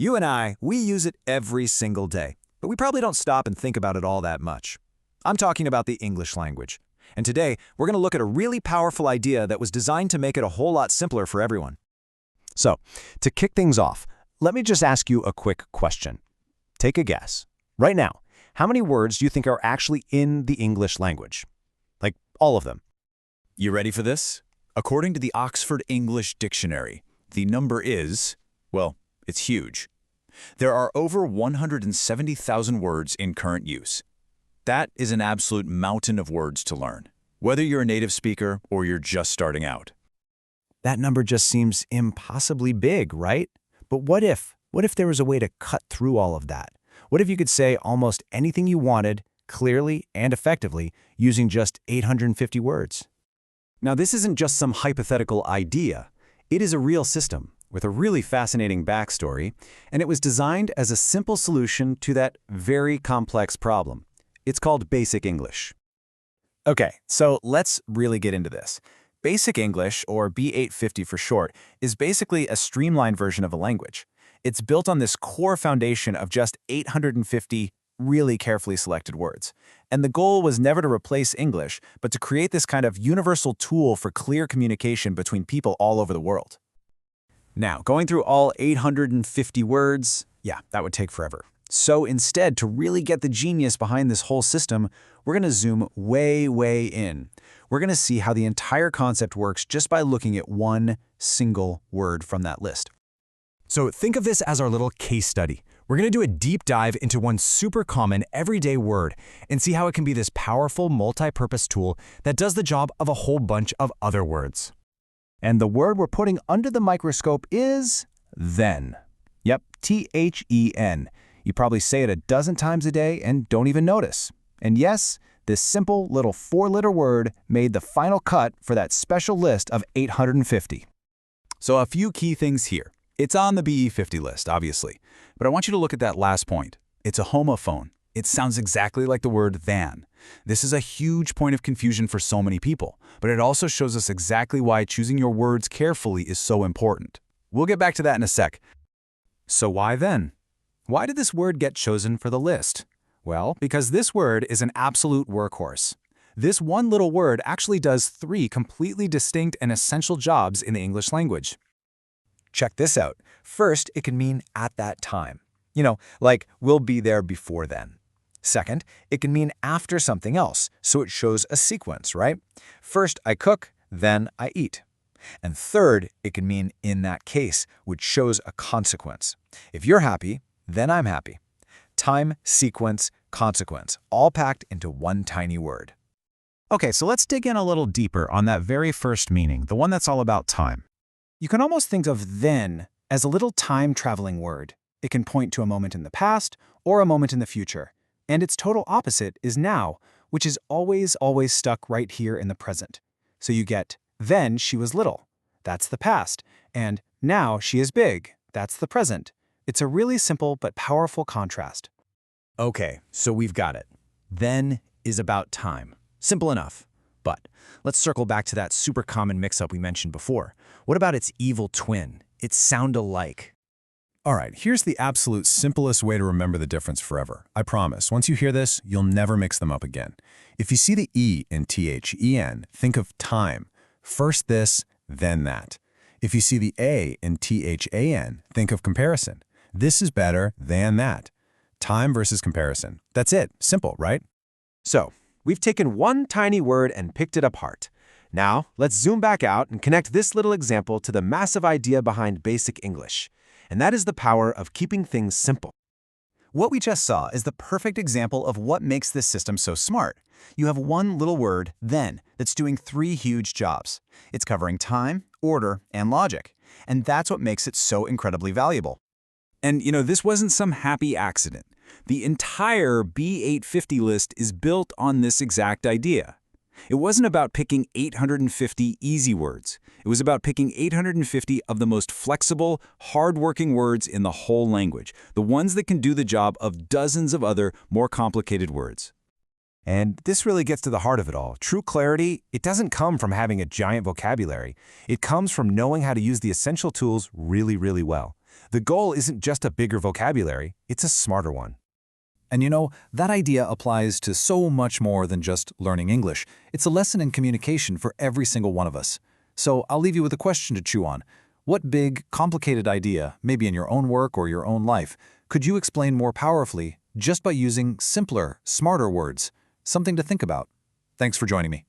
You and I, we use it every single day, but we probably don't stop and think about it all that much. I'm talking about the English language. And today, we're going to look at a really powerful idea that was designed to make it a whole lot simpler for everyone. So, to kick things off, let me just ask you a quick question. Take a guess. Right now, how many words do you think are actually in the English language? Like, all of them. You ready for this? According to the Oxford English Dictionary, the number is, well, it's huge. There are over 170,000 words in current use. That is an absolute mountain of words to learn, whether you're a native speaker or you're just starting out. That number just seems impossibly big, right? But what if there was a way to cut through all of that? What if you could say almost anything you wanted, clearly and effectively, using just 850 words? Now, this isn't just some hypothetical idea. It is a real system with a really fascinating backstory, and it was designed as a simple solution to that very complex problem. It's called Basic English. Okay, so let's really get into this. Basic English, or B850 for short, is basically a streamlined version of a language. It's built on this core foundation of just 850 really carefully selected words. And the goal was never to replace English, but to create this kind of universal tool for clear communication between people all over the world. Now, going through all 850 words, yeah, that would take forever. So instead, to really get the genius behind this whole system, we're going to zoom way, way in. We're going to see how the entire concept works just by looking at one single word from that list. So think of this as our little case study. We're going to do a deep dive into one super common everyday word and see how it can be this powerful multi-purpose tool that does the job of a whole bunch of other words. And the word we're putting under the microscope is then. Yep, T-H-E-N. You probably say it a dozen times a day and don't even notice. And yes, this simple little 4-letter word made the final cut for that special list of 850. So a few key things here. It's on the BE50 list, obviously, but I want you to look at that last point. It's a homophone. It sounds exactly like the word than. This is a huge point of confusion for so many people, but it also shows us exactly why choosing your words carefully is so important. We'll get back to that in a sec. So why then? Why did this word get chosen for the list? Well, because this word is an absolute workhorse. This one little word actually does 3 completely distinct and essential jobs in the English language. Check this out. First, it can mean at that time. You know, like we'll be there before then. Second, it can mean after something else, so it shows a sequence, right? First I cook, then I eat. And third, it can mean in that case, which shows a consequence. If you're happy, then I'm happy. Time, sequence, consequence, all packed into one tiny word. Okay, so let's dig in a little deeper on that very first meaning, the one that's all about time. You can almost think of then as a little time-traveling word. It can point to a moment in the past or a moment in the future. And its total opposite is now, which is always stuck right here in the present. So you get, then she was little. That's the past. And now she is big. That's the present. It's a really simple but powerful contrast. Okay, so we've got it. Then is about time. Simple enough. But let's circle back to that super common mix-up we mentioned before. What about its evil twin? Its sound-alike. All right, here's the absolute simplest way to remember the difference forever. I promise, once you hear this, you'll never mix them up again. If you see the E in T-H-E-N, think of time. First this, then that. If you see the A in T-H-A-N, think of comparison. This is better than that. Time versus comparison. That's it. Simple, right? So, we've taken one tiny word and picked it apart. Now, let's zoom back out and connect this little example to the massive idea behind Basic English. And that is the power of keeping things simple. What we just saw is the perfect example of what makes this system so smart. You have one little word, then, that's doing 3 huge jobs. It's covering time, order, and logic. And that's what makes it so incredibly valuable. And you know, this wasn't some happy accident. The entire B850 list is built on this exact idea. It wasn't about picking 850 easy words. It was about picking 850 of the most flexible, hardworking words in the whole language, the ones that can do the job of dozens of other, more complicated words. And this really gets to the heart of it all. True clarity, it doesn't come from having a giant vocabulary. It comes from knowing how to use the essential tools really, really well. The goal isn't just a bigger vocabulary, it's a smarter one. And you know, that idea applies to so much more than just learning English. It's a lesson in communication for every single one of us. So I'll leave you with a question to chew on. What big, complicated idea, maybe in your own work or your own life, could you explain more powerfully just by using simpler, smarter words? Something to think about. Thanks for joining me.